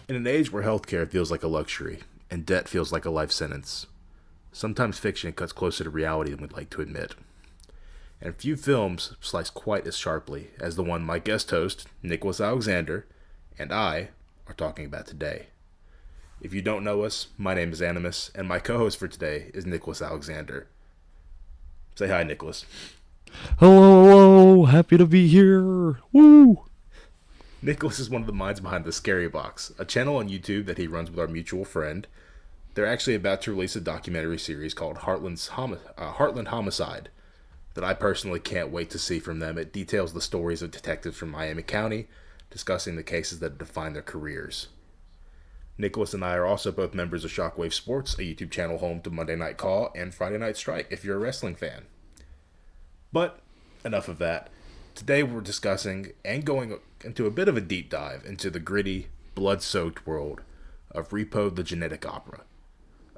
In an age where healthcare feels like a luxury and debt feels like a life sentence, sometimes fiction cuts closer to reality than we'd like to admit. And few films slice quite as sharply as the one my guest host, Nicholas Alexander, and I are talking about today. If you don't know us, my name is Animus, and my co-host for today is Nicholas Alexander. Say hi, Nicholas. Hello, hello, happy to be here. Woo! Nicholas is one of the minds behind The Scary Box, a channel on YouTube that he runs with our mutual friend. They're actually about to release a documentary series called Heartland Homicide that I personally can't wait to see from them. It details the stories of detectives from Miami County, discussing the cases that define their careers. Nicholas and I are also both members of Shockwave Sports, a YouTube channel home to Monday Night Call and Friday Night Strike if you're a wrestling fan. But enough of that. Today we're discussing and going into a bit of a deep dive into the gritty, blood-soaked world of Repo the Genetic Opera,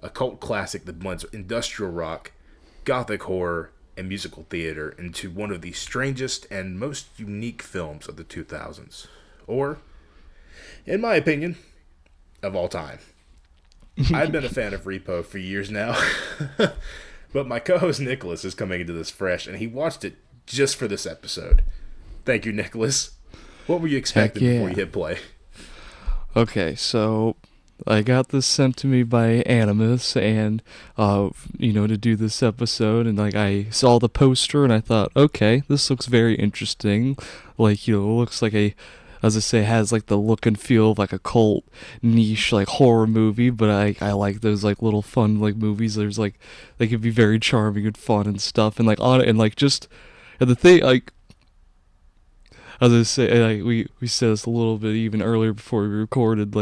a cult classic that blends industrial rock, gothic horror, and musical theater into one of the strangest and most unique films of the 2000s, or, in my opinion, of all time. I've been a fan of Repo for years now, but my co-host Nicholas is coming into this fresh, and he watched it just for this episode. Thank you, Nicholas. What were you expecting before you hit play? Okay, so I got this sent to me by Animus, and to do this episode, and I saw the poster, and I thought, okay, this looks very interesting. It looks like as I say, has the look and feel of a cult niche horror movie, but I like those little fun movies. There's they could be very charming and fun and stuff, and the thing as I say, we said this a little bit even earlier before we recorded,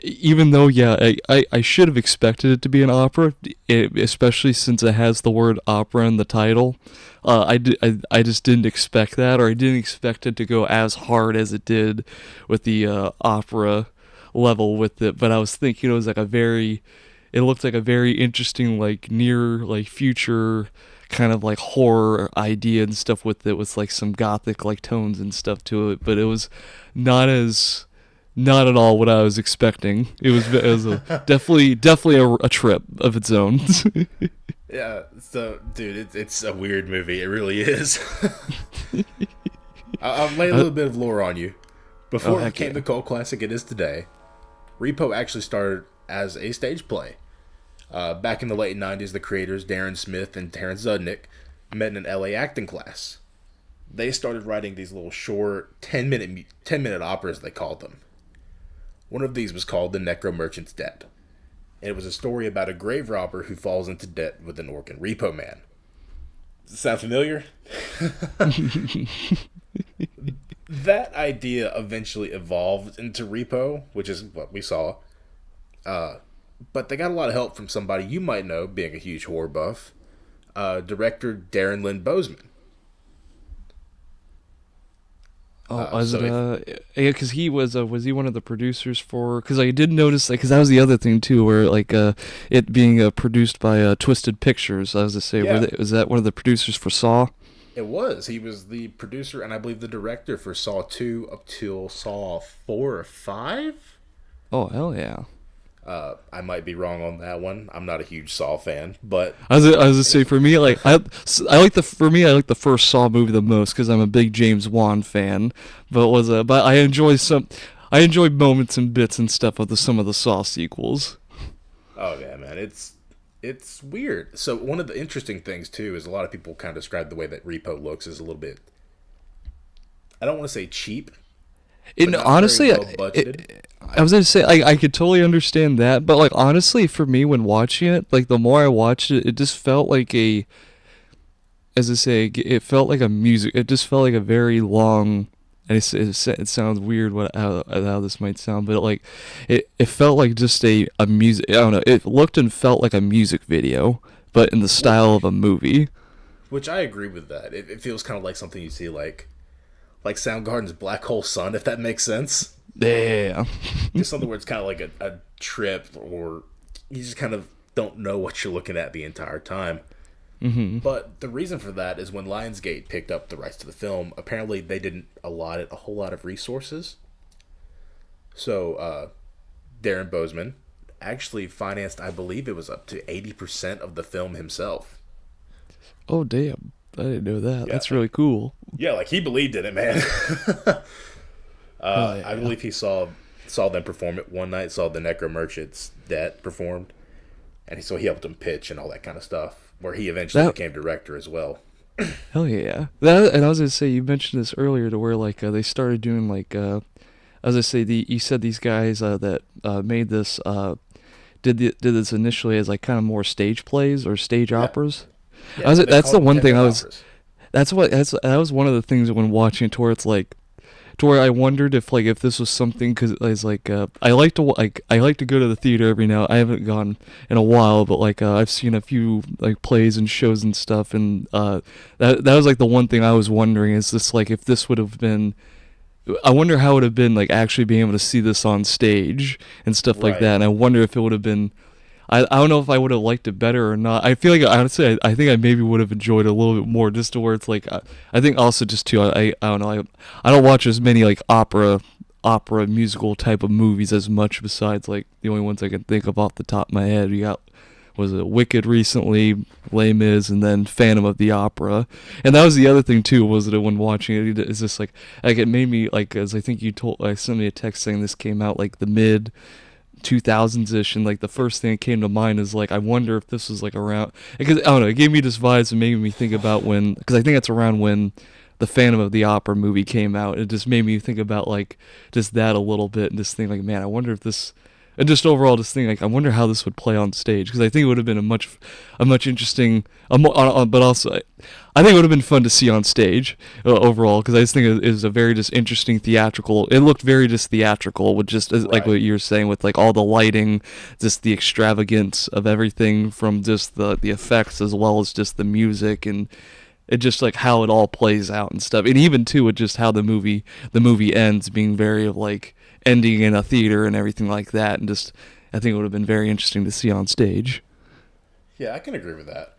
even though, I should have expected it to be an opera, especially since it has the word opera in the title. I just didn't expect that, or I didn't expect it to go as hard as it did with the opera level with it. But I was thinking it was it looked like a very interesting, near, future kind of horror idea and stuff with it, with some gothic tones and stuff to it. But it was not at all what I was expecting. It was definitely a trip of its own. Yeah, so, dude, it's a weird movie. It really is. I'll lay a little bit of lore on you. Before it became the cult classic it is today, Repo actually started as a stage play. Back in the late 90s, the creators, Darren Smith and Terrence Zudnick, met in an LA acting class. They started writing these little short, 10-minute operas, they called them. One of these was called The Necro Merchant's Debt. And it was a story about a grave robber who falls into debt with an organ repo man. Does it sound familiar? That idea eventually evolved into Repo, which is what we saw. But they got a lot of help from somebody you might know, being a huge horror buff, director Darren Lynn Bousman. Because he was he one of the producers for? Because I did notice, because that was the other thing too, where it being produced by Twisted Pictures. I was to say, was that one of the producers for Saw? It was. He was the producer and I believe the director for Saw 2 up till Saw 4 or 5. Oh hell yeah! I might be wrong on that one. I'm not a huge Saw fan, but I was to say, for me, I like the first Saw movie the most because I'm a big James Wan fan. But I enjoy moments and bits and stuff of some of the Saw sequels. Oh yeah, man, it's weird. So one of the interesting things too is a lot of people kind of describe the way that Repo looks as a little bit, I don't want to say cheap. Honestly, I was going to say, I could totally understand that, but honestly, for me, when watching it, the more I watched it, it just felt like it felt like a music. It just felt like a very long. And it sounds weird how this might sound, but it felt like just a music. I don't know. It looked and felt like a music video, but in the style of a movie. Which I agree with that. It feels kind of like something you see like Soundgarden's Black Hole Sun, if that makes sense. Yeah. Just something where it's kind of like a trip, or you just kind of don't know what you're looking at the entire time. Mm-hmm. But the reason for that is when Lionsgate picked up the rights to the film, apparently they didn't allot it a whole lot of resources. So Darren Bozeman actually financed, I believe it was up to 80% of the film himself. Oh damn! I didn't know that. Yeah, That's really cool. yeah, like he believed in it, man. Oh I yeah. believe he saw them perform it one night. Saw the Necro Merchants that performed, and so he helped them pitch and all that kind of stuff. Where he eventually That became director as well. hell yeah. That and I was gonna say you mentioned this earlier to where like they started doing like as I say the you said these guys that made this did this initially as like kind of more stage plays or stage Yeah, operas. yeah. They That's called the them one thing 10-minute I was operas. that was one of the things when watching it to where it's like to where I wondered if like if this was something because it's like I like to go to the theater every now. I haven't gone in a while, but like I've seen a few like plays and shows and stuff, and that was like the one thing I was wondering is this like if this would have been. I wonder how it would have been like actually being able to see this on stage and stuff like Right. that, and I wonder if it would have been I don't know if I would have liked it better or not. I feel like honestly, I think I maybe would have enjoyed it a little bit more, just to where it's like I think also just too I don't know I don't watch as many like opera musical type of movies as much besides like the only ones I can think of off the top of my head. You got was it Wicked recently, Les Mis, and then Phantom of the Opera, and that was the other thing too. Was that when watching it, is just like it made me like as I think you told I sent me a text saying this came out like the mid 2000s ish, and like the first thing that came to mind is like I wonder if this was like around because I don't know, it gave me this vibes and made me think about when because I think it's around when the Phantom of the Opera movie came out. It just made me think about like just that a little bit and just think like man, I wonder if this and just overall just think like I wonder how this would play on stage because I think it would have been a much interesting but also I think it would have been fun to see on stage overall because I just think it was a very just interesting theatrical. It looked very just theatrical with just like Right. what you were saying with like all the lighting, just the extravagance of everything from just the effects as well as just the music and it just like how it all plays out and stuff. And even too with just how the movie ends being very of like ending in a theater and everything like that and just I think it would have been very interesting to see on stage. Yeah, I can agree with that.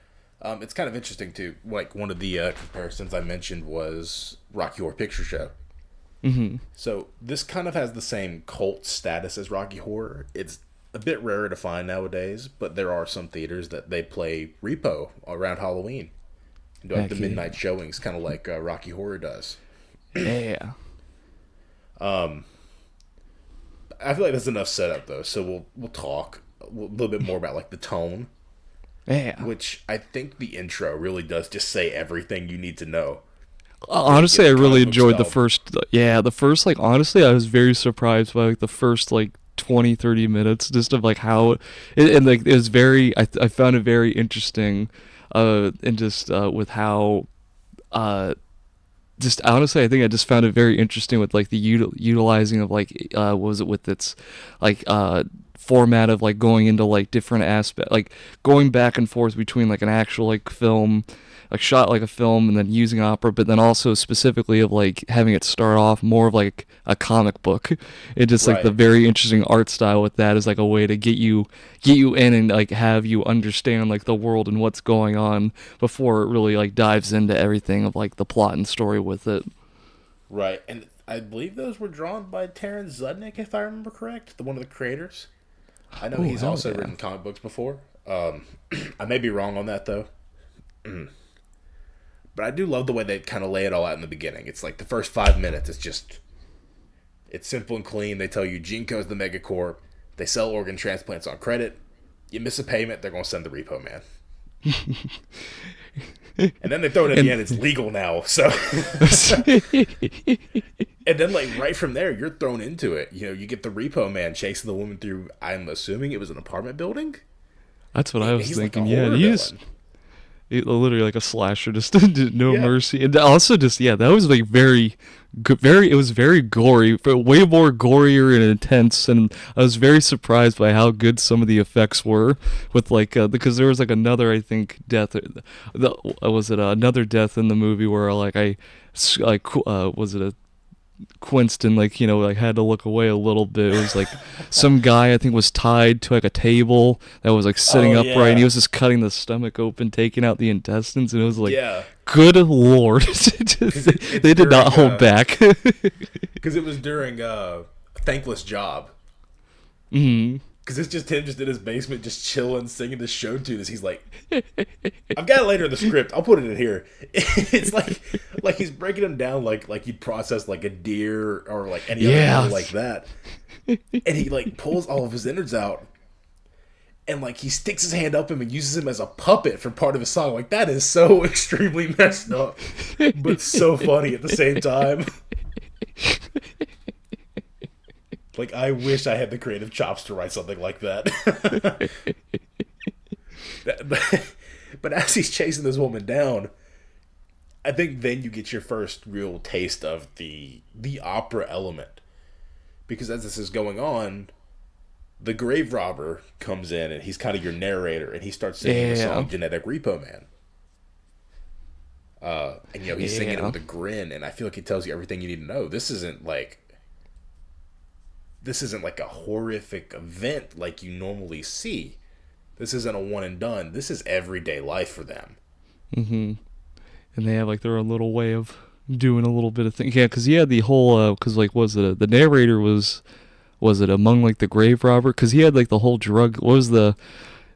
It's kind of interesting too. Like one of the comparisons I mentioned was Rocky Horror Picture Show. Mhm. So this kind of has the same cult status as Rocky Horror. It's a bit rarer to find nowadays, but there are some theaters that they play Repo around Halloween and do like the Heck yeah. midnight showings, kind of like Rocky Horror does. Yeah. I feel like that's enough setup though, so we'll talk a little bit more about like the tone, Yeah. which I think the intro really does just say everything you need to know. Where you Honestly, get I the really comic book enjoyed the style. first. Yeah, the first like honestly, I was very surprised by like the first like 20-30 minutes just of like how and like it was very. I found it very interesting, and just with how just honestly, I think I just found it very interesting with like the utilizing of like what was it with its like format of like going into like different aspect like going back and forth between like an actual like film like shot like a film and then using opera but then also specifically of like having it start off more of like a comic book it just like the Right. very interesting art style with that is like a way to get you in and like have you understand like the world and what's going on before it really like dives into everything of like the plot and story with it. Right. And I believe those were drawn by Terrence Zudnick, if I remember correct, the one of the creators. I know Oh he's hell also yeah. written comic books before. I may be wrong on that though, but I do love the way they kind of lay it all out in the beginning. It's like the first 5 minutes. It's simple and clean. They tell you Jinko's the megacorp. They sell organ transplants on credit. You miss a payment, they're gonna send the repo man. And then they throw it at the And end. It's legal now, so. And then, like right from there, you're thrown into it. You know, you get the repo man chasing the woman through. I'm assuming it was an apartment building. that's what I was He's like a thinking. Yeah, horror he just villain. literally like a slasher, just did no Yeah, mercy, and also just yeah, that was like very, very. It was very gory, but way more gorier and intense, and I was very surprised by how good some of the effects were with like because there was like another I think death, was it another death in the movie where like I like was it a Quinston, like, like had to look away a little bit. It was like some guy I think was tied to like a table that was like sitting Oh upright, and he yeah, was just cutting the stomach open, taking out the intestines, and it was like, yeah. good lord, Because it's they did not during hold back. because it was during Thankless Job. mm. Because it's just him just in his basement, just chilling, singing this show tune. As he's like, I've got it later in the script. I'll put it in here. It's like he's breaking them down like he'd process like a deer or like any other Yeah. animal like that. And he like pulls all of his innards out, and like he sticks his hand up him and uses him as a puppet for part of his song. Like that is so extremely messed up, but so funny at the same time. Like, I wish I had the creative chops to write something like that. but as he's chasing this woman down, I think then you get your first real taste of the opera element. Because as this is going on, the grave robber comes in and he's kind of your narrator, and he starts singing the Yeah. song Genetic Repo Man. And he's singing it Yeah. with a grin, and I feel like it tells you everything you need to know. This isn't like a horrific event like you normally see. This isn't a one and done. This is everyday life for them. And they have like their own little way of doing a little bit of things. Yeah, because he had the whole, because like, was it the narrator was it among like the grave robber? Because he had like the whole drug. What was the?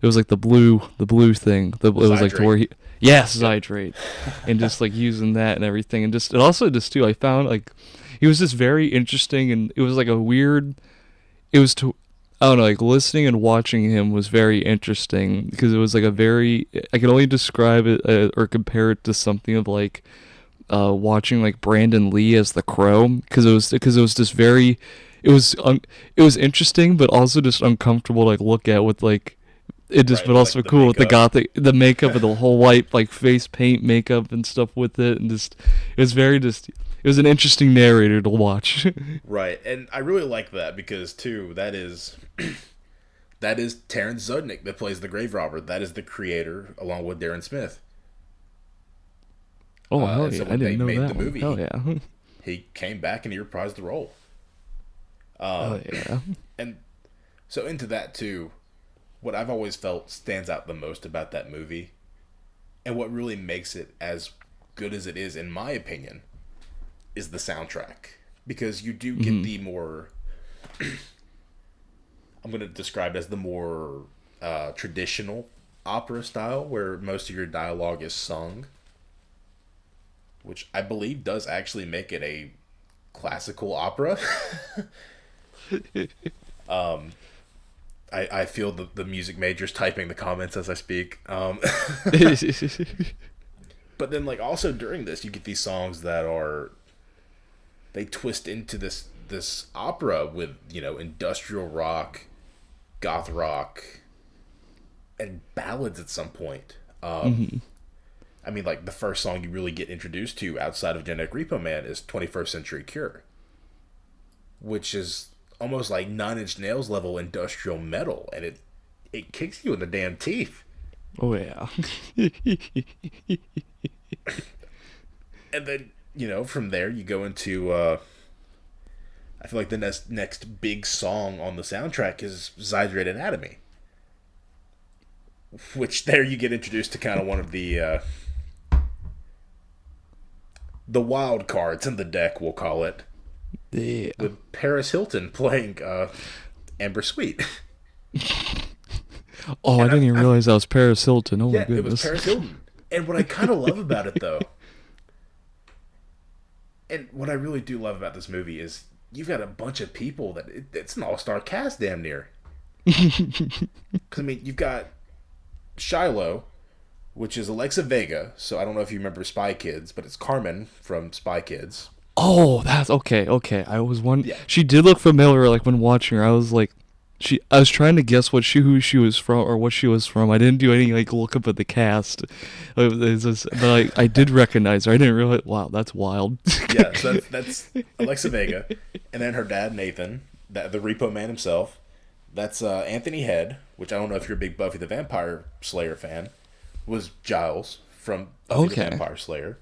It was like the blue thing. It was like to where he. Yes, Zydrate, and just like using that and everything, and just, and also just too, I found like he was just very interesting, and it was like a weird. It was to, I don't know, like listening and watching him was very interesting because it was like a very. I can only describe it or compare it to something of like watching like Brandon Lee as the Crow, because it was just very. It was interesting, but also just uncomfortable to like look at with like it just, Right, but with also like the cool with the makeup. gothic, the makeup and the whole white like face paint makeup and stuff with it, and just it was very just, it was an interesting narrator to watch. Right, and I really like that because too that is Terrence Zudnick that plays the grave robber. That is the creator along with Darren Smith. Oh hell And so yeah, I when they didn't know made that the one. movie, Hell yeah, he came back and he reprised the role. hell yeah. And so into that too, what I've always felt stands out the most about that movie, and what really makes it as good as it is, in my opinion, is the soundtrack. Because you do get the more, I'm going to describe it as the more traditional opera style, where most of your dialogue is sung, which I believe does actually make it a classical opera. I feel the music majors typing the comments as I speak. But then, like, also during this, you get these songs that are, they twist into this opera with industrial rock, goth rock, and ballads at some point. I mean, like the first song you really get introduced to outside of Genetic Repo Man is 21st Century Cure, which is almost like Nine Inch Nails level industrial metal, and it kicks you in the damn teeth. Oh yeah. And then from there you go into I feel like the next big song on the soundtrack is Zydrate Anatomy, which there you get introduced to kind of one of the wild cards in the deck, we'll call it, Yeah. with Paris Hilton playing Amber Sweet. Oh, I And didn't even I've realize that was Paris Hilton. Oh my yeah, it was goodness. Paris Hilton. And what I kind of love about it, though, and what I really do love about this movie is you've got a bunch of people that it's an all-star cast damn near. Because I mean, you've got Shiloh, which is Alexa Vega. So I don't know if you remember Spy Kids, but it's Carmen from Spy Kids. Oh, that's okay. Okay, I was one. Yeah, She did look familiar. Like when watching her, I was like, she. I was trying to guess who she was from or what she was from. I didn't do any like look up at the cast. But I did recognize her. I didn't realize. Wow, that's wild. yeah. So that's Alexa Vega, and then her dad Nathan, the Repo Man himself. That's Anthony Head, which I don't know if you're a big Buffy the Vampire Slayer fan. Was Giles from Buffy the Okay. Vampire Slayer.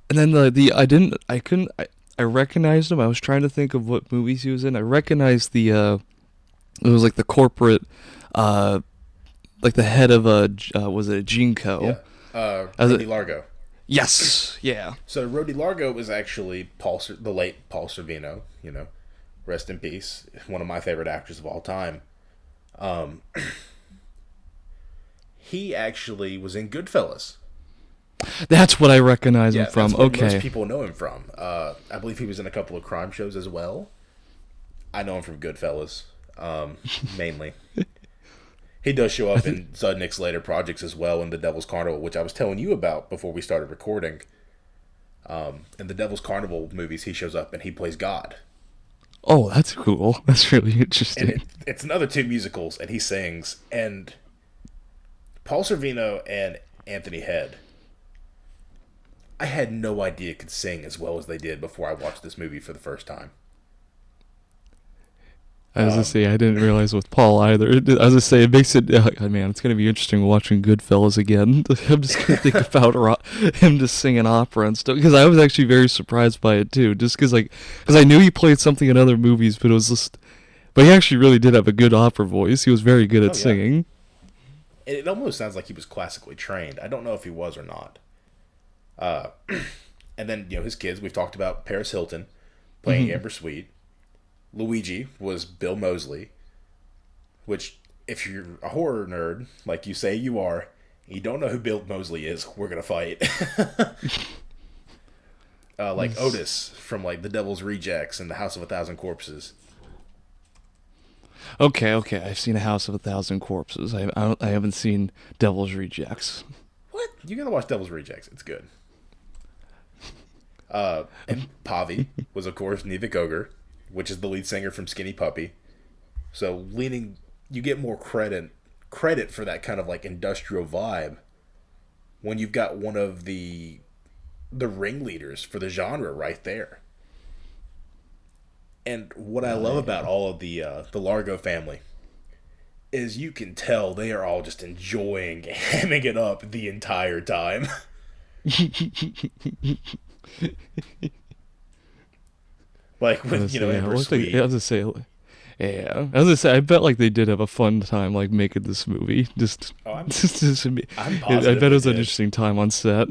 And then the I didn't I couldn't I recognized him. I was trying to think of what movies he was in. I recognized the it was like the corporate uh like the head of a was it a Jinko? Yeah. As Rody it, Largo. yes, yeah. So Rody Largo was actually the late Paul Sorvino. Rest in peace. One of my favorite actors of all time. Um, he actually was in Goodfellas. That's what I recognize him Yeah, from. that's what most Okay. people know him from. I believe he was in a couple of crime shows as well. I know him from Goodfellas, mainly. He does show I up think in Zudnik's later projects as well in The Devil's Carnival, which I was telling you about before we started recording. In the Devil's Carnival movies, he shows up and he plays God. oh, that's cool. That's really And interesting. it's another two musicals, and he sings. And Paul Sorvino and Anthony Head, I had no idea could sing as well as they did before I watched this movie for the first time. I was gonna say I didn't realize with Paul either. I was gonna say it makes it. Man, it's gonna be interesting watching Goodfellas again. I'm just gonna think about him just singing opera and stuff because I was actually very surprised by it too. Just because I knew he played something in other movies, but it was just. But he actually really did have a good opera voice. He was very good Oh at yeah, singing. it almost sounds like he was classically trained. I don't know if he was or not. Uh, and then his kids. We've talked about Paris Hilton playing Hmm. Amber Sweet. Luigi was Bill Moseley, which, if you're a horror nerd, like you say you are, and you don't know who Bill Moseley is, we're gonna fight. Like Otis from like The Devil's Rejects and The House of a Thousand Corpses. Okay, okay. I've seen A House of a Thousand Corpses. I haven't seen Devil's Rejects. What? You gotta watch Devil's Rejects. It's good. And Pavi was, of course, Nivik Ogre, which is the lead singer from Skinny Puppy. So you get more credit for that kind of like industrial vibe when you've got one of the ringleaders for the genre right there. And what I love about Yeah. all of the Largo family is you can tell they are all just enjoying hamming it up the entire time. Like I was gonna with say, yeah. Amber What I Sweet. was gonna say, yeah. I was gonna say, I bet like they did have a fun time like making this movie. Just, Oh, I'm I positive bet it they was an did. interesting time on set.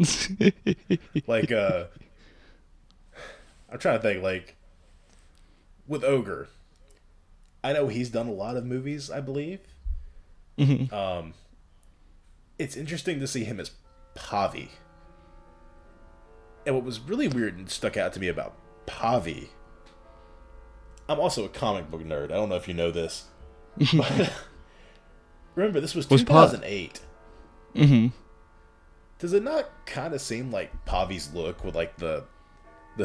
Like I'm trying to think like with Ogre. I know he's done a lot of movies, I believe. Hmm. Um it's interesting to see him as Pavi. And what was really weird and stuck out to me about Pavi, I'm also a comic book nerd. I don't know if you know this. But remember, this was Was Pot? 2008. Hmm. Does it not kind of seem like Pavi's look with like the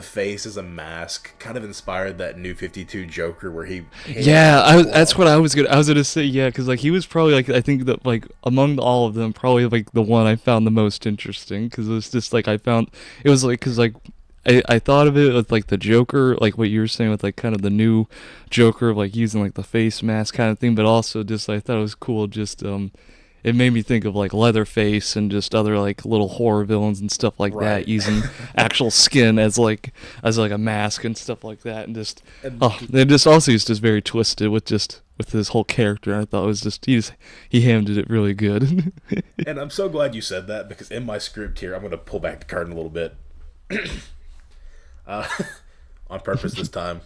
face as a mask kind of inspired that New 52 Joker where he hails Yeah, from the that's claw? what I was gonna say. Yeah, because like he was probably like I think that like among all of them, probably like the one I found the most interesting because it was just like I found it was like because like I thought of it with like the Joker, like what you were saying with like kind of the new Joker, like using like the face mask kind of thing, but also just I thought it was cool. Just it made me think of like Leatherface and just other like little horror villains and stuff like that Right. using actual skin as like a mask and stuff like that, and just and oh, it just also is just very twisted with just with his whole character. I thought it was just he handled it really good. and I'm so glad you said that because in my script here I'm going to pull back the curtain a little bit. uh, on purpose this time.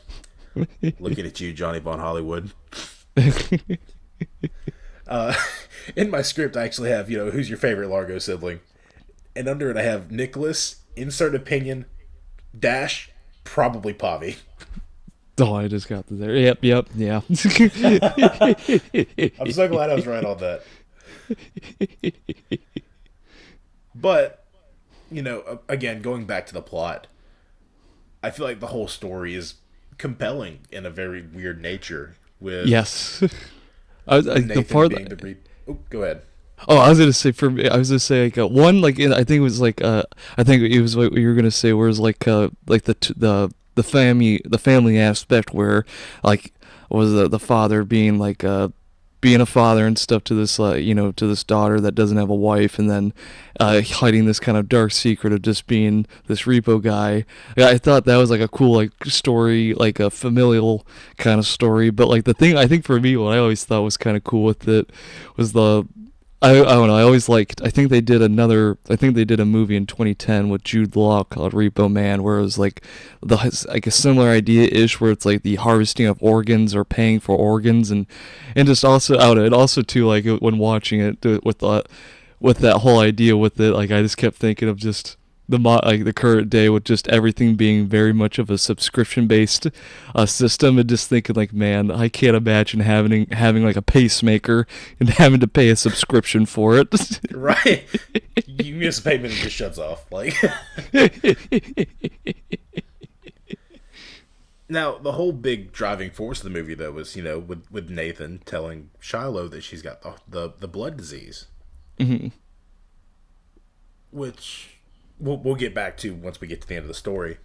Looking at you, Johnny Von Hollywood. Uh, in my script, I actually have, who's your favorite Largo sibling? And under it, I have Nicholas, insert opinion, dash, probably Pavi. Oh, I just got there. Yep, yep, yeah. I'm so glad I was right on that. But, again, going back to the plot, I feel like the whole story is compelling in a very weird nature with Yes. The Nathan part. being the Oh, go ahead. Oh, I was gonna say for me, I was gonna say like one like I think it was like I think it was what you were gonna say, whereas like the family aspect where like was the father being like being a father and stuff to this to this daughter that doesn't have a wife, and then hiding this kind of dark secret of just being this repo guy. Yeah, I thought that was like a cool like story, like a familial kind of story. But like the thing I think for me, what I always thought was kind of cool with it was the I don't know. I always liked. I think they did another. I think they did a movie in 2010 with Jude Law called Repo Man, where it was like a similar idea ish, where it's like the harvesting of organs or paying for organs, and just also out it also too like when watching it with that whole idea with it, like I just kept thinking of just like the current day with just everything being very much of a subscription based system, and just thinking like, man, I can't imagine having like a pacemaker and having to pay a subscription for it. Right. You miss a payment and it just shuts off. Like, now the whole big driving force of the movie though was, with Nathan telling Shiloh that she's got the blood disease, Hmm. which we'll get back to once we get to the end of the story.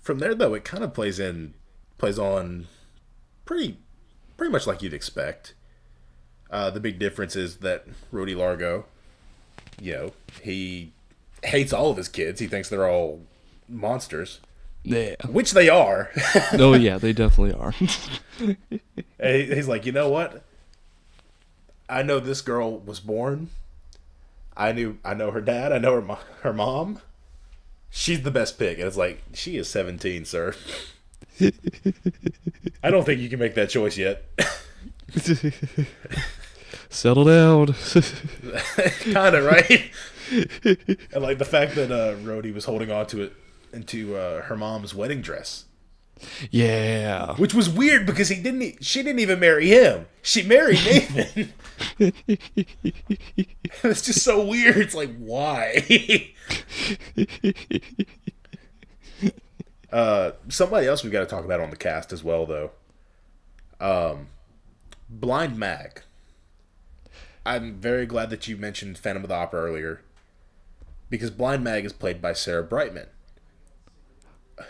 From there though, it kind of plays on pretty pretty much like you'd expect. The big difference is that Rudy Largo, he hates all of his kids. He thinks they're all monsters, Yeah. which they are. Oh yeah, they definitely are. And he's like, you know what? I know this girl was born. I know her dad. I know her mom. She's the best pick. And it's like, she is 17, sir. I don't think you can make that choice yet. Settle down. Kind of, right? And like the fact that Rhodey was holding on to it into her mom's wedding dress, Yeah. which was weird because she didn't even marry him. She married Nathan. It's just so weird. It's like, why? Somebody else we got to talk about on the cast as well, though. Blind Mag. I'm very glad that you mentioned Phantom of the Opera earlier, because Blind Mag is played by Sarah Brightman,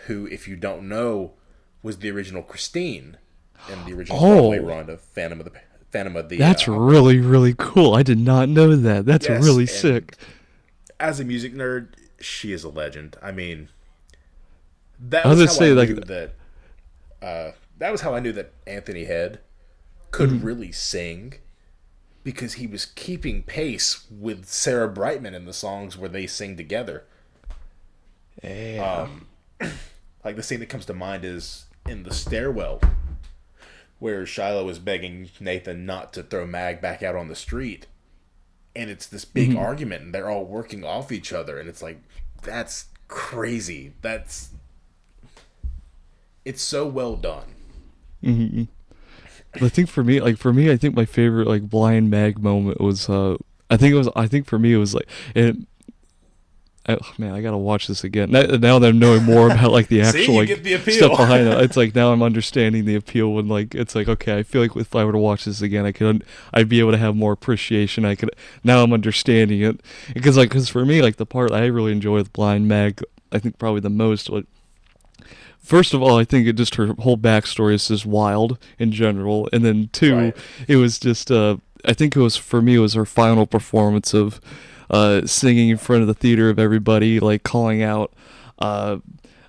who, if you don't know, was the original Christine in the original Broadway run of Phantom of the That's Opera. really, really cool. I did not know that. That's Yes, really and sick. as a music nerd, she is a legend. I mean, I was gonna say like, that was how I knew that Anthony Head could really sing, because he was keeping pace with Sarah Brightman in the songs where they sing together. yeah. Like the scene that comes to mind is in the stairwell, where Shiloh is begging Nathan not to throw Mag back out on the street, and it's this big argument, and they're all working off each other, and it's like, that's crazy. It's so well done. Hmm. I think for me, I think my favorite like blind mag moment was I think for me it was like it. Oh, man, I gotta watch this again. Now that I'm knowing more about like the See, actual you like get the appeal. stuff behind it, it's like now I'm understanding the appeal. When like it's like, okay, I feel like if I were to watch this again, I'd be able to have more appreciation. Now I'm understanding it, because for me like the part I really enjoy with Blind Mag, I think probably the most. Like, first of all, I think it just her whole backstory is just wild in general, and then two, Right. it was just I think it was for me it was her final performance of singing in front of the theater of everybody, like calling out uh,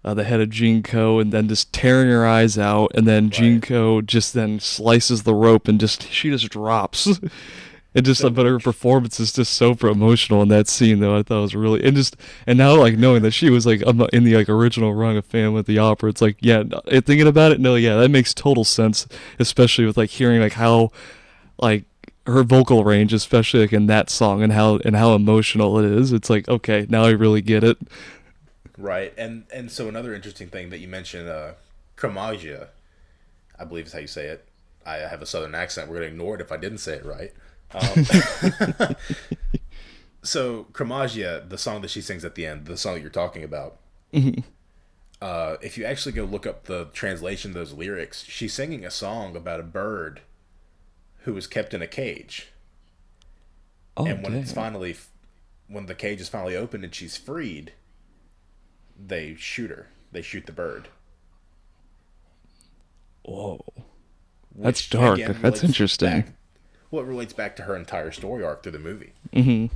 the head of Jinko, and then just tearing her eyes out, and then Right. Jinko just then slices the rope, and she just drops. And just So but her performance is just so emotional in that scene, though. I thought it was really and now like knowing that she was like in the like original rung of Phantom of the Opera, it's like, yeah, thinking about it, no, yeah, that makes total sense, especially with like hearing like how like her vocal range, especially like in that song, and how emotional it is. It's like, okay, now I really get it. right, and so another interesting thing that you mentioned, chromagia, I believe is how you say it. I have a southern accent. We're gonna ignore it if I didn't say it right. So chromagia, the song that she sings at the end, the song that you're talking about. If you actually go look up the translation of those lyrics, she's singing a song about a bird who was kept in a cage, Oh and dang! when the cage is finally opened and she's freed, they shoot her. They shoot the bird, Whoa! That's which dark. again That's relates interesting. back. Well, it relates back to her entire story arc through the movie. Mm-hmm.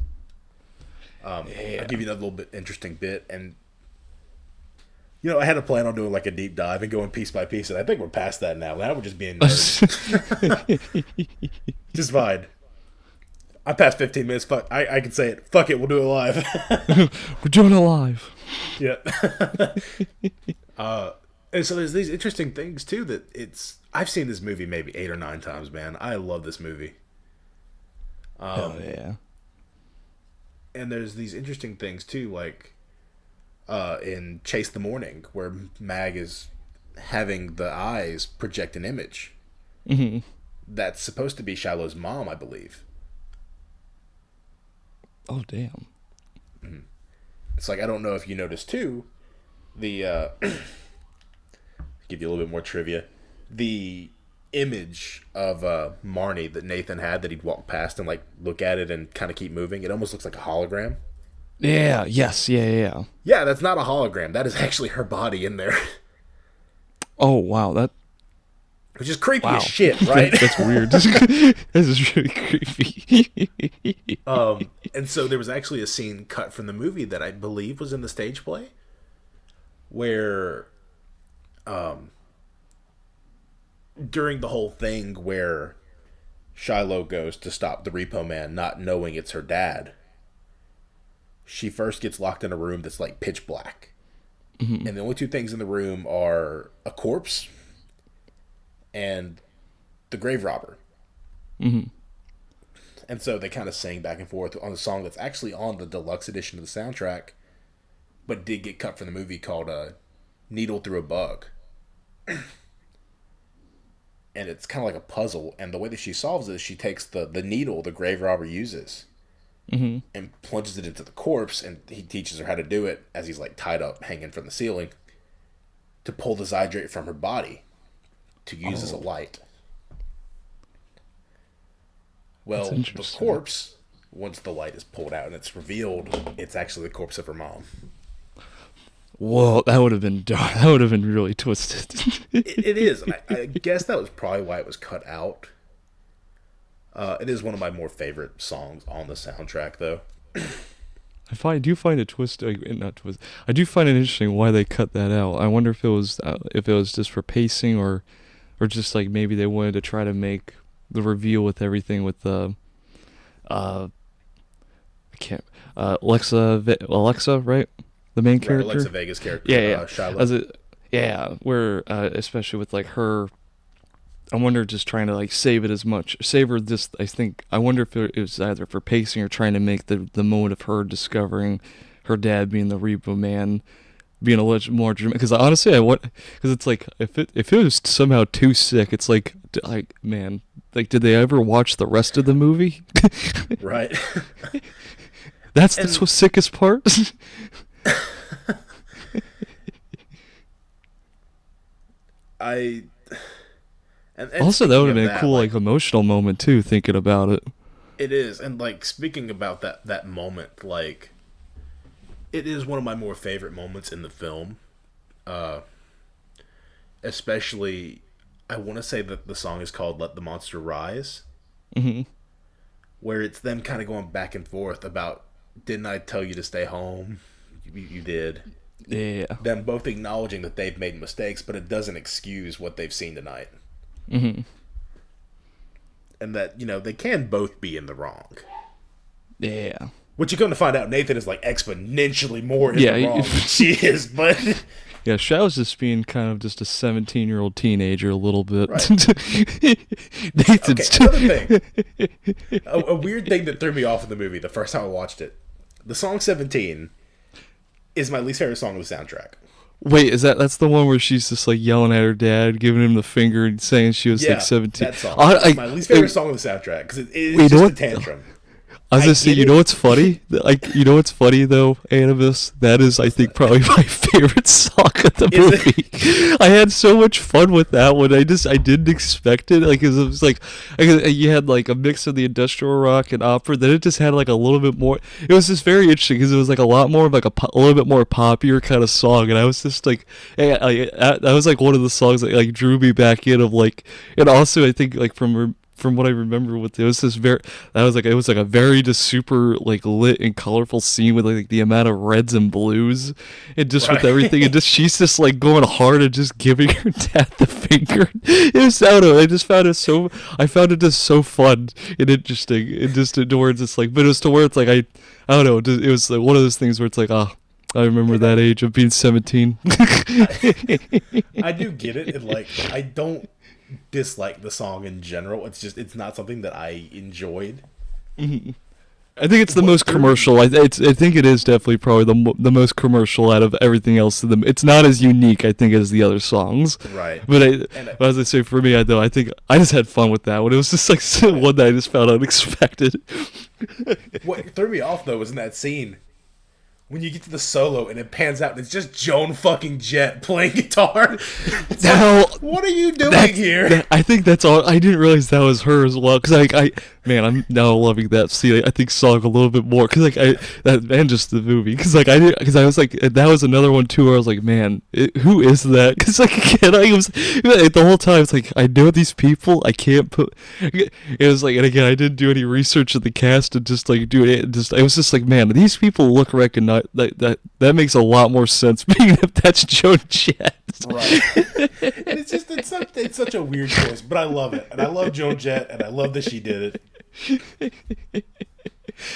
I'll Yeah. give you another little bit interesting bit, and I had a plan on doing like a deep dive and going piece by piece, and I think we're past that now. Now we're just being nerds. Just fine. I passed 15 minutes. Fuck, I can say it. Fuck it, we'll do it live. We're doing it live. Yeah. And so there's these interesting things too that I've seen this movie maybe 8 or 9 times, man. I love this movie. Hell yeah. And there's these interesting things too, like in Chase the Morning, where Mag is having the eyes project an image Mm-hmm. that's supposed to be Shiloh's mom, I believe. Oh damn. It's like, I don't know if you noticed too, the give you a little bit more trivia. The image of Marnie that Nathan had, that he'd walk past and like look at it and kind of keep moving, it almost looks like a hologram. Yeah. Yes. Yeah. Yeah, that's not a hologram. That is actually her body in there. Oh wow. Which is creepy Wow. as shit, right? That's weird. This is really creepy. And so there was actually a scene cut from the movie that I believe was in the stage play, where during the whole thing where Shiloh goes to stop the Repo Man, not knowing it's her dad, she first gets locked in a room that's like pitch black. Mm-hmm. And the only two things in the room are a corpse and the grave robber. Mm-hmm. And so they kind of sing back and forth on a song that's actually on the deluxe edition of the soundtrack, but did get cut from the movie, called Needle Through a Bug. And it's kind of like a puzzle, and the way that she solves it is she takes the needle the grave robber uses, Mm-hmm. and plunges it into the corpse, and he teaches her how to do it as he's like tied up, hanging from the ceiling, to pull the zydrate from her body to use as a light. Well, the corpse, once the light is pulled out and it's revealed, it's actually the corpse of her mom. Whoa, that would have been dark. That would have been really twisted. It is. And I guess that was probably why it was cut out. It is one of my more favorite songs on the soundtrack, though. I do find it not twist. I do find it interesting why they cut that out. I wonder if it was just for pacing, or just like maybe they wanted to try to make the reveal with everything with the I can't Alexa, right? The main character, Alexa Vega's character, yeah. Shiloh. Where especially with like her, I wonder, just trying to like save her this. I wonder if it was either for pacing or trying to make the moment of her discovering her dad being the Repo Man being a little more dramatic. Because honestly, because it's like if it was somehow too sick, it's like man, like did they ever watch the rest of the movie? Right. That's the sickest part. And also, that would have been that, a cool, like, emotional moment too. Thinking about it, it is, and like speaking about that moment, like it is one of my more favorite moments in the film. Especially, I want to say that the song is called "Let the Monster Rise," mm-hmm. where it's them kind of going back and forth about, didn't I tell you to stay home? You did. Yeah. Them both acknowledging that they've made mistakes, but it doesn't excuse what they've seen tonight. Mm-hmm. And that, they can both be in the wrong. Yeah. Which you're going to find out, Nathan is like exponentially more in the wrong than she is, but... Yeah, Shadow's just being kind of just a 17-year-old teenager a little bit. Right. Nathan's another thing. A weird thing that threw me off in the movie the first time I watched it. The song 17 is my least favorite song of the soundtrack. Wait, that's the one where she's just like yelling at her dad, giving him the finger and saying she was like 17? That song. It's my least favorite song of the soundtrack because it's just a tantrum. I was I gonna say, get you know it. what's funny? Like, you know what's funny though, Animus? That is, I think, probably my favorite song of the Is it? movie. I had so much fun with that one. I didn't expect it. Like, 'cause it was like, you had like a mix of the industrial rock and opera. Then it just had like a little bit more. It was just very interesting because it was like a lot more of like a little bit more poppier kind of song. And I was just like, that was like one of the songs that like drew me back in of like, and also I think like from what I remember with it was this very that was like it was like a very just super like lit and colorful scene with like the amount of reds and blues and just with everything and Right. just she's just like going hard and just giving her dad the finger. It was I don't know, I found it just so fun and interesting and just towards it's like but it was to where it's like I don't know it was like one of those things where it's like I remember And that age of being 17. I do get it, and like I don't dislike the song in general. It's just it's not something that I enjoyed. I think it's the What most threw me, commercial. I think it is definitely probably the most commercial out of everything else. It's not as unique, I think, as the other songs. right? But And but as I say, for me, I think I just had fun with that one. It was just like one that I just found unexpected. what threw me off though was in that scene when you get to the solo and it pans out and it's just Joan fucking Jett playing guitar. It's Now, like, what are you doing That, here? I think that's all. I didn't realize that was her as well. Cause man, I'm now loving that scene. I think song a little bit more. Cause like that and just the movie. Cause like cause I was like, that was another one too. Where I was like, man, who is that? Cause like again, I was the whole time. It's like I know these people. I can't put. It was like, and again, I didn't do any research of the cast and just like do it. Just it was just like, man, these people look recognized. That makes a lot more sense. Being that that's Joan Jett. Right. And it's such a weird choice, but I love it. And I love Joan Jett and I love that she did it.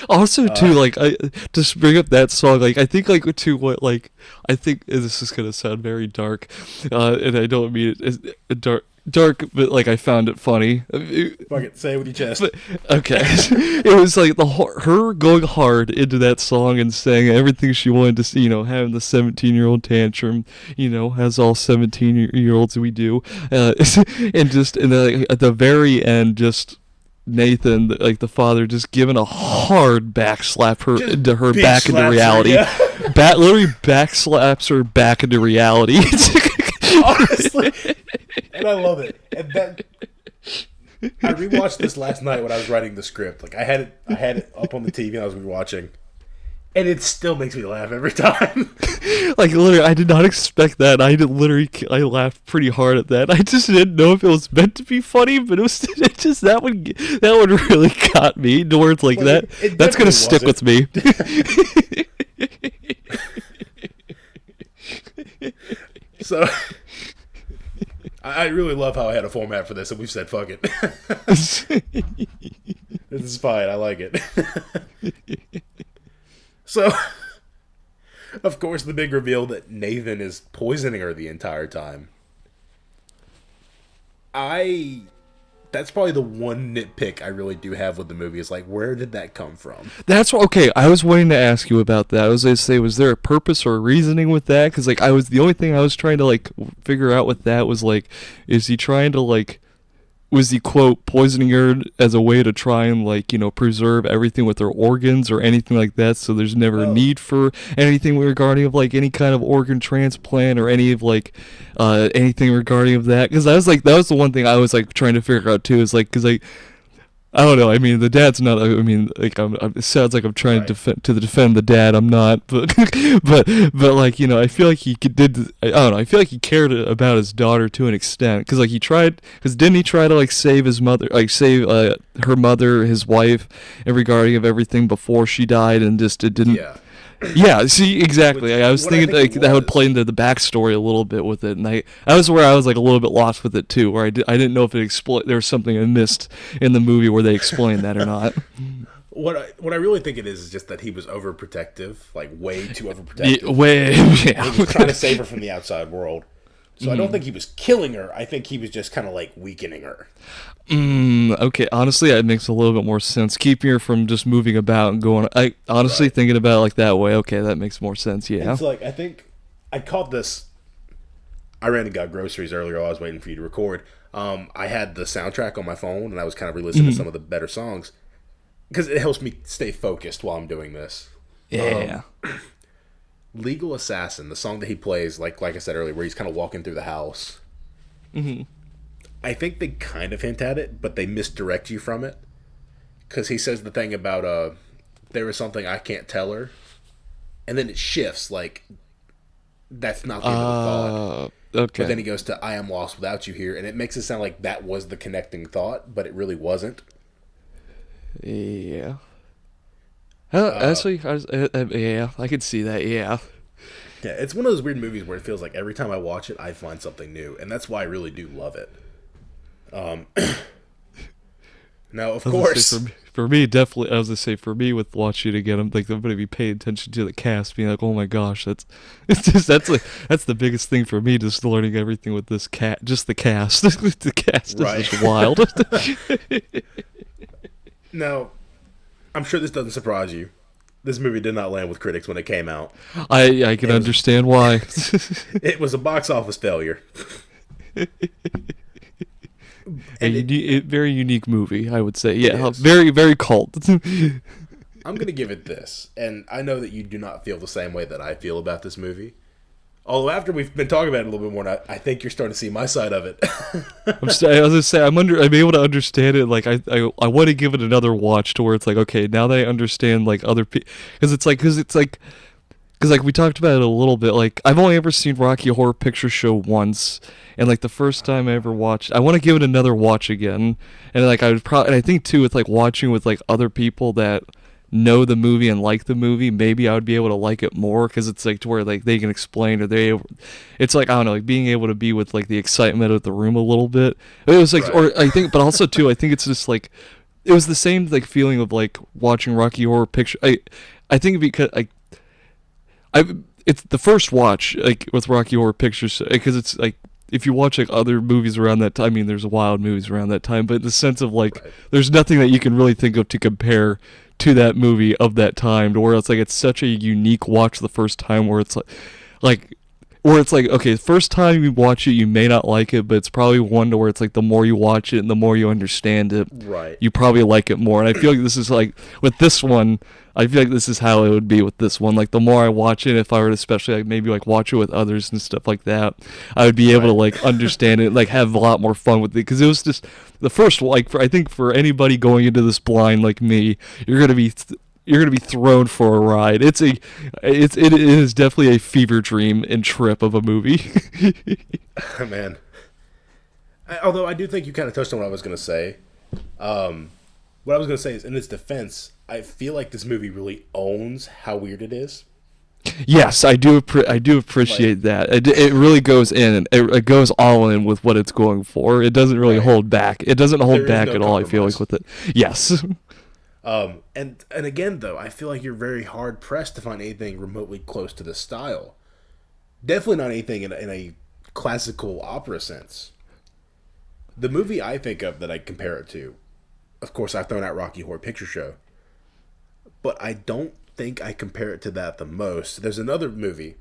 Also, too, like I just bring up that song. Like I think, like too, what like I think this is gonna sound very dark, and I don't mean it as dark, but like I found it funny. Fuck it, say it with your chest. But okay, it was like her going hard into that song and saying everything she wanted to see. Having the 17-year-old tantrum. As all 17-year-olds we do, and just and then like, at the very end, just Nathan, like the father, just giving a hard backslap her Just into her bitch back into slaps her, reality. yeah. Literally backslaps her back into reality. Honestly. And I love it. And that I rewatched this last night when I was writing the script. Like I had it up on the TV and I was rewatching. And it still makes me laugh every time. Like literally, I did not expect that. I laughed pretty hard at that. I just didn't know if it was meant to be funny, but it just that one really got me. To where it's like Well, that. it That's gonna definitely stick with me. So I really love how I had a format for this and we've said fuck it. This is fine, I like it. So of course the big reveal that Nathan is poisoning her the entire time. That's probably the one nitpick I really do have with the movie is like, where did that come from? That's okay. I was waiting to ask you about that. I was going to say, was there a purpose or a reasoning with that? Because like the only thing I was trying to like figure out with that was like, is he trying to like, was he quote poisoning her as a way to try and like preserve everything with her organs or anything like that, so there's never a Well, need for anything regarding of like any kind of organ transplant or any of like anything regarding of that? Because I was like that was the one thing I was like trying to figure out too, is like because I don't know. I mean, the dad's not. I mean, like it sounds like I'm trying right. to defend the dad. I'm not, but but like I feel like he did. I don't know. I feel like he cared about his daughter to an extent, because like he tried. Because didn't he try to like save his mother, like save her mother, his wife, and regarding of everything before she died, and just it didn't. Yeah. Yeah, see, exactly. Which, I was what I thinking think like it that would was. play into the backstory a little bit with it, and I was where I was like a little bit lost with it too, where I didn't know if there was something I missed in the movie where they explained that or not. What I really think it is just that he was overprotective, like way too overprotective. Yeah. He was trying to save her from the outside world. So I don't think he was killing her. I think he was just kind of like weakening her. Okay, honestly, that makes a little bit more sense. Keeping her from just moving about and going. I honestly Right. thinking about it like that way. Okay, that makes more sense. Yeah. It's like I think I caught this. I ran and got groceries earlier while I was waiting for you to record. I had the soundtrack on my phone and I was kind of re-listening to some of the better songs. because it helps me stay focused while I'm doing this. Yeah. Legal Assassin, the song that he plays, like I said earlier, where he's kind of walking through the house. Hmm. I think they kind of hint at it, but they misdirect you from it. Because he says the thing about, there was something I can't tell her. And then it shifts, like, that's not the end of the thought. Okay. But then he goes to, I am lost without you here. And it makes it sound like that was the connecting thought, but it really wasn't. Yeah. Actually, yeah, I could see that. Yeah. Yeah, it's one of those weird movies where it feels like every time I watch it, I find something new. And that's why I really do love it. Now, of course... For me, definitely, I was gonna say, for me, with watching it again, I'm gonna be paying attention to the cast, being like, oh my gosh, it's just, that's the biggest thing for me, just learning everything with this just the cast. The cast Right. is just wild. Now, I'm sure this doesn't surprise you. This movie did not land with critics when it came out. I can understand why. It was a box office failure. Very unique movie, I would say. Yeah, is. very, very cult. I'm going to give it this, and I know that you do not feel the same way that I feel about this movie. Although after we've been talking about it a little bit more, I think you're starting to see my side of it. I was gonna say I'm able to understand it. Like I want to give it another watch to where it's like, okay, now that I understand like other people, because like we talked about it a little bit. Like I've only ever seen Rocky Horror Picture Show once, and like the first time I ever watched, I want to give it another watch again. And like I would probably, and I think too with like watching with like other people that know the movie and like the movie, maybe I would be able to like it more because it's like to where like they can explain or it's like I don't know, like being able to be with like the excitement of the room a little bit. It was like, Right. or I think, but also too, I think it's just like it was the same like feeling of like watching Rocky Horror Picture. I think because I it's the first watch like with Rocky Horror Pictures because it's like if you watch like other movies around that time, I mean there's wild movies around that time, but in the sense of like Right. there's nothing that you can really think of to compare to that movie of that time to where it's like it's such a unique watch the first time where it's like where it's like okay, the first time you watch it you may not like it, but it's probably one to where it's like the more you watch it and the more you understand it, Right. you probably like it more. And I feel like this is like with this one, I feel like this is how it would be with this one. Like the more I watch it, if I were to especially like maybe like watch it with others and stuff like that, I would be able to like understand it, like have a lot more fun with it because it was just the first like I think for anybody going into this blind like me, you're gonna be thrown for a ride. It is definitely a fever dream and trip of a movie. Man. Although I do think you kind of touched on what I was going to say. What I was going to say is, in its defense, I feel like this movie really owns how weird it is. Yes, I do. I do appreciate that. It really goes in. It goes all in with what it's going for. It doesn't really Right. hold back. It doesn't hold There is back no at all. I feel like compromise. with it. Yes. And again, though, I feel like you're very hard pressed to find anything remotely close to this style. Definitely not anything in a classical opera sense. The movie I think of that I compare it to, of course, I've thrown out Rocky Horror Picture Show, but I don't think I compare it to that the most. There's another movie,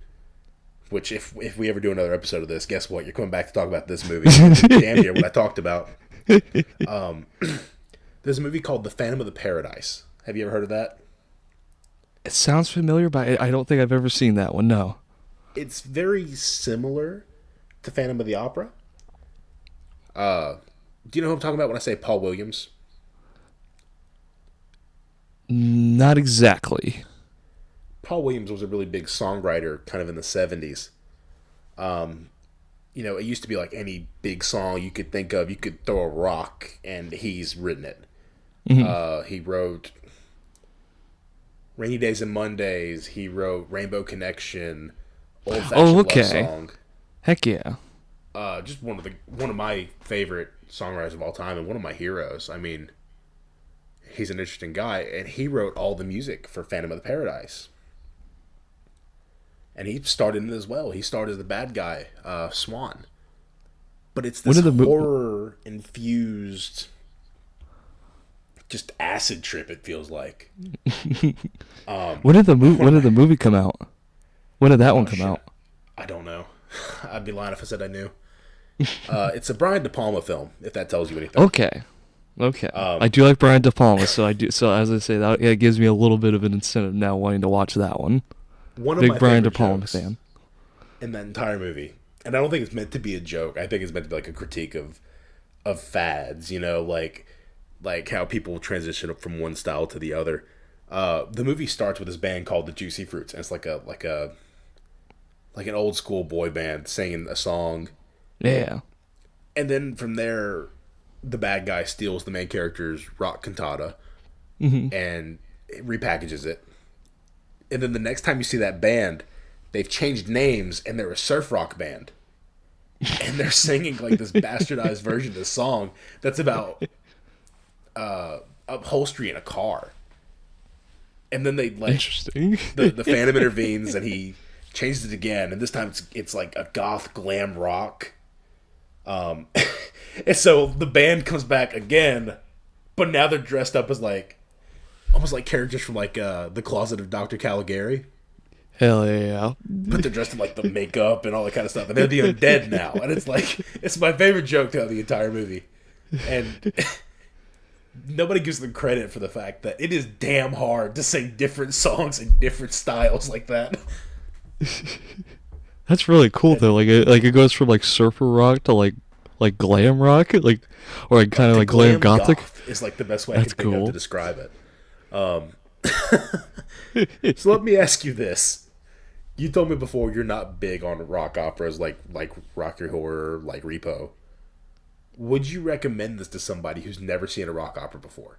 which if we ever do another episode of this, guess what? You're coming back to talk about this movie. Damn near what I talked about. There's a movie called The Phantom of the Paradise. Have you ever heard of that? It sounds familiar, but I don't think I've ever seen that one. No. It's very similar to Phantom of the Opera. Do you know who I'm talking about when I say Paul Williams? Not exactly. Paul Williams was a really big songwriter kind of in the 70s. It used to be like any big song you could think of, you could throw a rock and he's written it. He wrote Rainy Days and Mondays. He wrote Rainbow Connection, Old Fashioned Love Song. Heck yeah. Just one of my favorite songwriters of all time and one of my heroes. I mean, he's an interesting guy, and he wrote all the music for Phantom of the Paradise. And he starred in it as well. He starred as the bad guy, Swan. But it's this horror-infused, just acid trip, it feels like. When did the movie come out? When did that one come out? I don't know. I'd be lying if I said I knew. It's a Brian De Palma film, if that tells you anything. Okay. Okay. I Um, do like Brian De Palma, so I do. So as I say, that it gives me a little bit of an incentive now wanting to watch that one. one of Big my Brian De favorite Palma jokes fan. in that entire movie, and I don't think it's meant to be a joke. I think it's meant to be like a critique of fads. Like how people transition up from one style to the other. The movie starts with this band called the Juicy Fruits, and it's like an old school boy band singing a song, Yeah. and then from there, the bad guy steals the main character's rock cantata Hmm. and repackages it. And then the next time you see that band, they've changed names and they're a surf rock band, and they're singing like this bastardized version of the song that's about upholstery in a car. And then they like Interesting. the Phantom intervenes and he changes it again, and this time it's like a goth glam rock. And so the band comes back again, but now they're dressed up as like almost like characters from like the Closet of Dr. Caligari, Hell yeah. but they're dressed in like the makeup and all that kind of stuff, and they're the undead now, and it's like it's my favorite joke throughout the entire movie, and nobody gives them credit for the fact that it is damn hard to sing different songs in different styles like that. That's really cool though. Like it goes from like surfer rock to like glam rock, like or like kind of The like glam glam gothic. goth is like the best way I That's can think of cool. to describe it. So let me ask you this: you told me before you're not big on rock operas like Rocky Horror, like Repo. Would you recommend this to somebody who's never seen a rock opera before?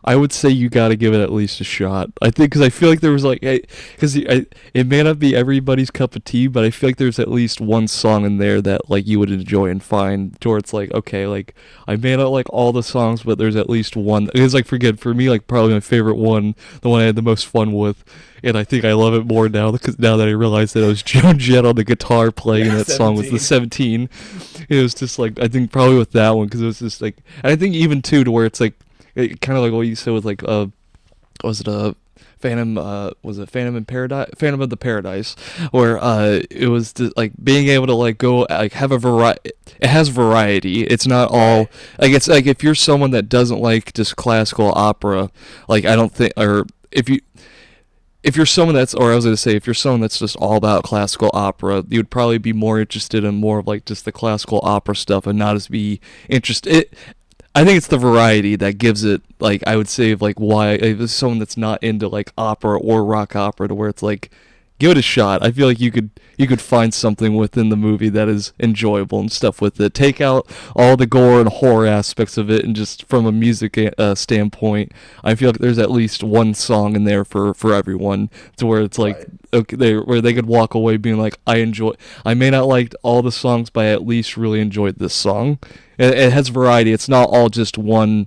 I would say you got to give it at least a shot. I think because I feel like there was like, because it may not be everybody's cup of tea, but I feel like there's at least one song in there that like you would enjoy and find. To where it's like, okay, like I may not like all the songs, but there's at least one. It's like for me, like probably my favorite one, the one I had the most fun with, and I think I love it more now because now that I realize that it was Joan Jett on the guitar playing Yeah, that song was the 17. 17. It was just like I think probably with that one because it was just like, and I think even too to where it's like kind of like what you said with like was it a Phantom was it Phantom in Paradise, Phantom of the Paradise, where it was like being able to like go like have a variety. It has variety. It's not all Right. like it's like if you're someone that doesn't like just classical opera, like I don't think or if you're someone that's, or I was going to say, if you're someone that's just all about classical opera, you would probably be more interested in more of like just the classical opera stuff and not as be interested. I think it's the variety that gives it, like, I would say, like, why, if it's someone that's not into, like, opera or rock opera, to where it's like, give it a shot. I feel like you could find something within the movie that is enjoyable and stuff with it. Take out all the gore and horror aspects of it, and just from a music standpoint, I feel like there's at least one song in there for everyone, to where it's like Right. okay, where they could walk away being like, I may not like all the songs, but I at least really enjoyed this song. It has variety. It's not all just one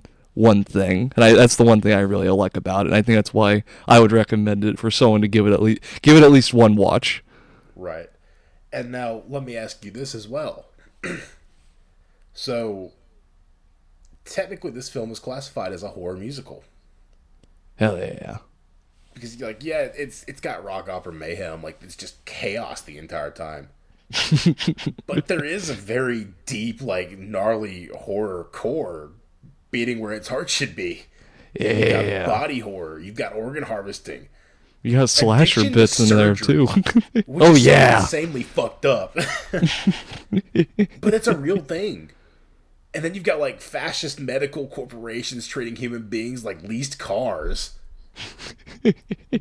thing, and that's the one thing I really like about it. And I think that's why I would recommend it for someone to give it at least one watch. Right. And now let me ask you this as well. So technically, this film is classified as a horror musical Hell yeah. because, like, yeah, it's got rock opera mayhem, like it's just chaos the entire time. But there is a very deep, like, gnarly horror core beating where its heart should be. You've got Yeah. body horror, you've got organ harvesting, You got slasher addiction to bits in there too. surgery, which Oh is so yeah. insanely fucked up. But it's a real thing. And then you've got like fascist medical corporations treating human beings like leased cars.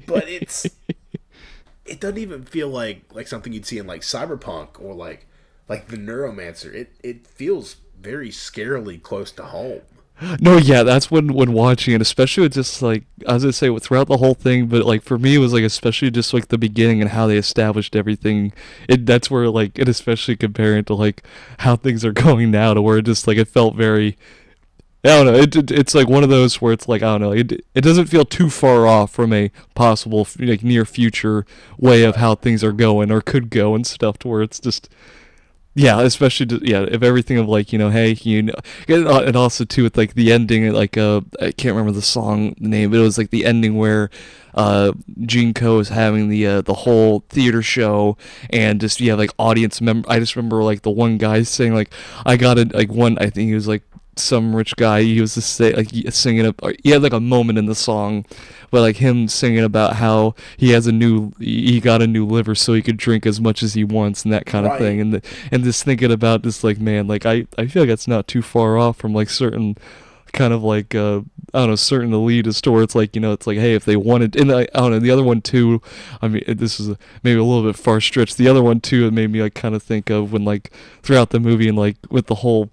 But it doesn't even feel like something you'd see in like Cyberpunk or like the Neuromancer. It feels very scarily close to home. No, yeah, that's when watching it, especially with just like as I say, throughout the whole thing. But like for me, it was like especially just like the beginning and how they established everything. That's where like it, especially comparing to like how things are going now, to where it just like it felt very. I don't know. It's like one of those where it's like I don't know. It doesn't feel too far off from a possible like near future way of Right. how things are going or could go and stuff. To where it's just yeah, especially yeah, if everything of like hey and also too with like the ending like I can't remember the song name, but it was like the ending where Gene Co is having the whole theater show and just like audience member. I just remember like the one guy saying like I got it like one. I think he was like some rich guy. He was just say, like singing up. He had like a moment in the song, but like him singing about how he got a new liver so he could drink as much as he wants and that kind of thing. Right. And just thinking about this, like man, like I feel like that's not too far off from like certain kind of like I don't know, certain elitist, or it's like, it's like, hey, if they wanted, and I don't know, the other one too, I mean, this is maybe a little bit far stretched. The other one too, it made me like kind of think of when like throughout the movie and like with the whole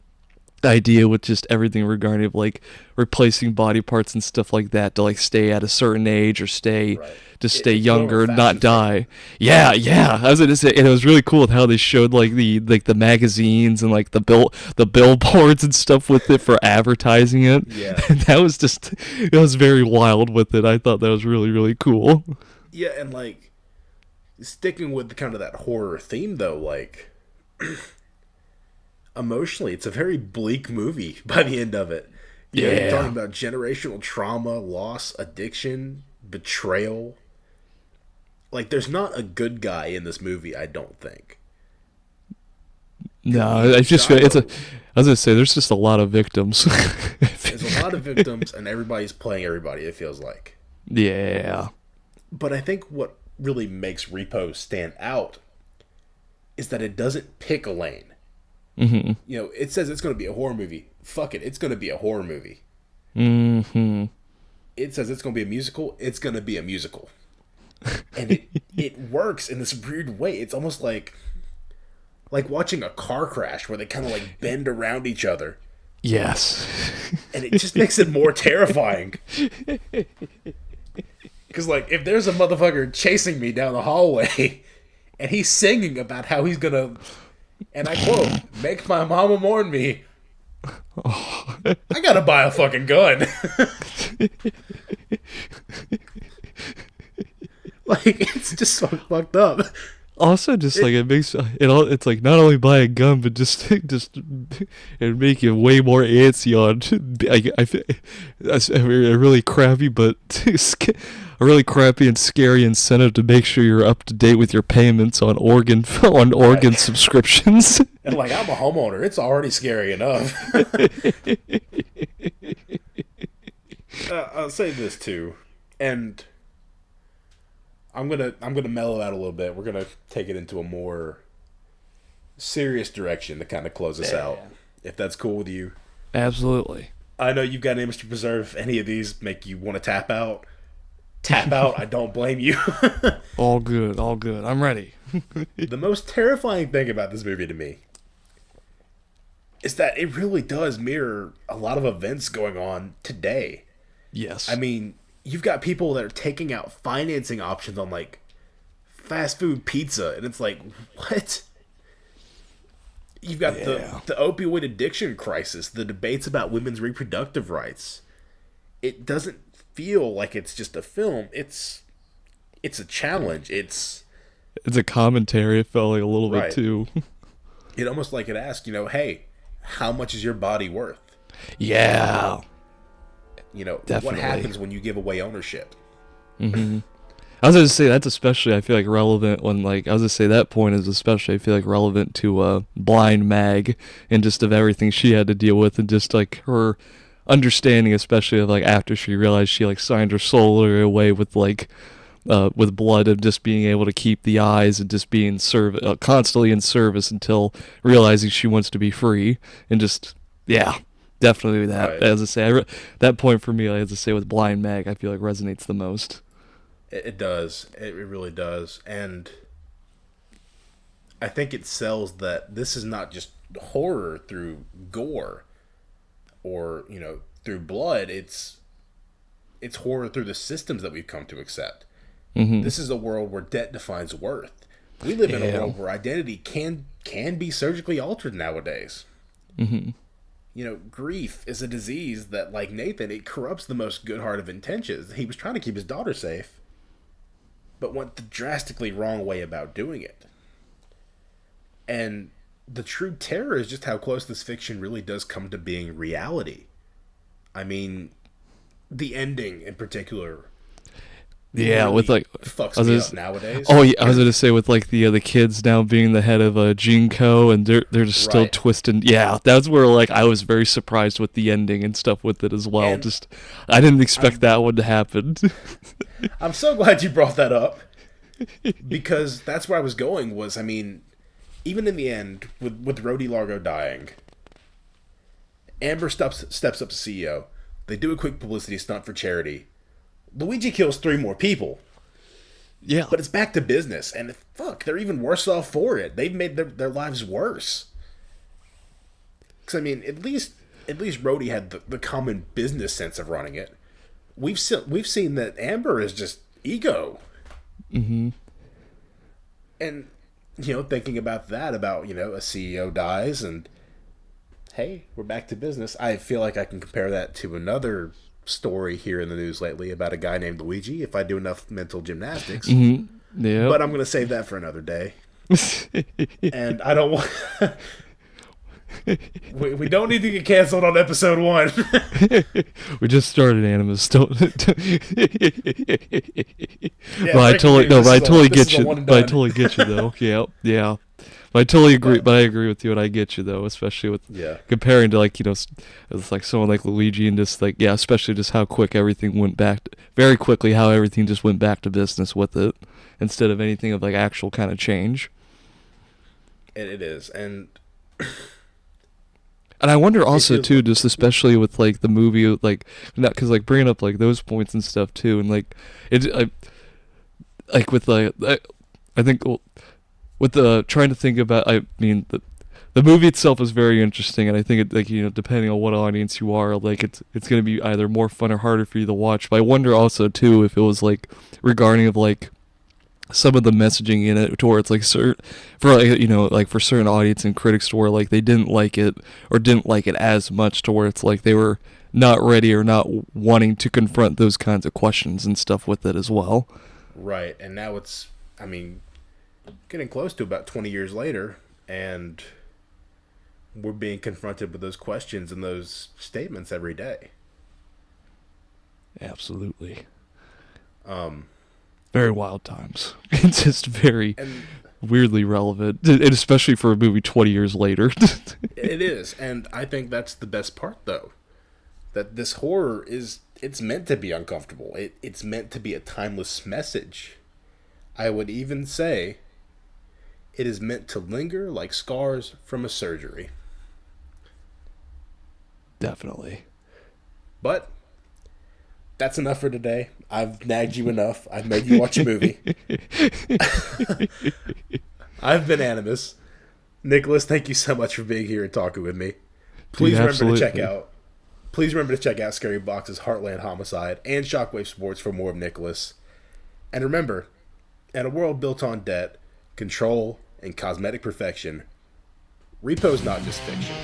idea with just everything regarding of like replacing body parts and stuff like that to like stay at a certain age or Right. stay It's more of a younger and not fashion thing. die. Yeah, yeah. I was gonna say, and it was really cool with how they showed like the magazines and like the billboards and stuff with it for advertising it. Yeah. And that was just it was very wild with it. I thought that was really really cool. Yeah, and like sticking with kind of that horror theme though, like emotionally, it's a very bleak movie by the end of it. You're talking Yeah. about generational trauma, loss, addiction, betrayal. Like, there's not a good guy in this movie, I don't think. No, I You've just got feel it's a. a I was gonna say there's just a lot of victims. There's a lot of victims, and everybody's playing everybody. It feels like. Yeah. But I think what really makes Repo stand out is that it doesn't pick a lane. Mm-hmm. It says it's going to be a horror movie. Fuck it, it's going to be a horror movie. Mm-hmm. It says it's going to be a musical. It's going to be a musical, and it works in this weird way. It's almost like watching a car crash where they kind of like bend around each other, Yes. and it just makes it more terrifying. Because like if there's a motherfucker chasing me down the hallway, and he's singing about how he's gonna, and I quote, "Make my mama mourn me," I gotta buy a fucking gun. Like it's just so fucked up. Also, just like it makes it all. It's like not only buy a gun, but just it make you way more antsy on. I feel that's a really crappy, but a really crappy and scary incentive to make sure you're up to date with your payments on organ Right. subscriptions. And like I'm a homeowner, it's already scary enough. I'll say this too, and I'm gonna mellow out a little bit. We're gonna take it into a more serious direction to kind of close us out, if that's cool with you. Absolutely. I know you've got Animus to preserve. Any of these make you want to tap out? Tap out. I don't blame you. All good. All good. I'm ready. The most terrifying thing about this movie to me is that it really does mirror a lot of events going on today. Yes. I mean, you've got people that are taking out financing options on like fast food pizza, and it's like, what? You've got the opioid addiction crisis, the debates about women's reproductive rights. It doesn't feel like it's just a film. It's a challenge. It's It's a commentary. It felt like a little bit right. too. It almost like it asks, hey, how much is your body worth? Yeah. What Definitely. happens when you give away ownership? I was gonna say that's especially I feel like relevant when like I was gonna say that point is especially I feel like relevant to blind Mag and just of everything she had to deal with and just like her understanding especially of like after she realized she like signed her soul away with blood of just being able to keep the eyes and just being constantly in service until realizing she wants to be free and just yeah. Definitely that. Right. As I say, that point for me, like, as I say with Blind Mag, I feel like resonates the most. It does. It really does. And I think it sells that this is not just horror through gore or, through blood. It's horror through the systems that we've come to accept. This is a world where debt defines worth. We live in a world where identity can be surgically altered nowadays. Grief is a disease that, like Nathan, it corrupts the most good heart of intentions. He was trying to keep his daughter safe, but went the drastically wrong way about doing it. And the true terror is just how close this fiction really does come to being reality. I mean, the ending in particular It Yeah, with really like, fucks I was me just, up nowadays. oh yeah, I was gonna say with like the kids now being the head of Jinko, and they're just still Right. twisting. Yeah, that's where like I was very surprised with the ending and stuff with it as well. And Just I didn't expect I'm that one to happen. I'm so glad you brought that up because that's where I was going. Was I mean, even in the end, with Rhodey Largo dying, Amber steps up to CEO. They do a quick publicity stunt for charity. Luigi kills 3 more people, Yeah. but it's back to business, and fuck, they're even worse off for it. They've made their lives worse. Because I mean, at least Rhodey had the common business sense of running it. We've seen that Amber is just ego. Mm-hmm. And, thinking about that, about, a CEO dies and, hey, we're back to business. I feel like I can compare that to another story here in the news lately about a guy named Luigi, if I do enough mental gymnastics. Mm-hmm. Yeah. But I'm going to save that for another day. And I don't want... we don't need to get canceled on episode 1. We just started Animus. Don't. Yeah, But I breaking totally news, no. this But I is a- totally this is get a you. one and But I done. totally get you though. Yeah, yeah. But I totally agree. But- But I agree with you, and I get you though, especially with Yeah. comparing to like it's like someone like Luigi, and just like yeah, especially just how quick everything went back, very quickly how everything just went back to business with it, instead of anything of like actual kind of change. It is. And And I wonder also feels too, like- just especially with like the movie, like not because like bringing up like those points and stuff too, and like like with like I think with the trying to think about, I mean the movie itself is very interesting, and I think it like depending on what audience you are, like it's gonna be either more fun or harder for you to watch. But I wonder also too if it was like regarding of like some of the messaging in it towards like for like like for certain audience and critics to where like they didn't like it or didn't like it as much to where it's like they were not ready or not wanting to confront those kinds of questions and stuff with it as well. right. And now it's, I mean, getting close to about 20 years later, and we're being confronted with those questions and those statements every day. Absolutely. Very wild times. It's just very And weirdly relevant, and especially for a movie 20 years later. it is. And I think that's the best part, though. That this horror it's meant to be uncomfortable. It's meant to be a timeless message. I would even say it is meant to linger like scars from a surgery. Definitely. But that's enough for today. I've nagged you enough. I've made you watch a movie. I've been Animus. Nicholas, thank you so much for being here and talking with me. Please remember to check out Scary Box's Heartland Homicide and Shockwave Sports for more of Nicholas. And remember, in a world built on debt, control, and cosmetic perfection, Repo's not just fiction.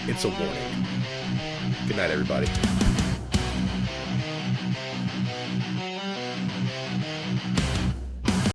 It's a warning. Good night, everybody.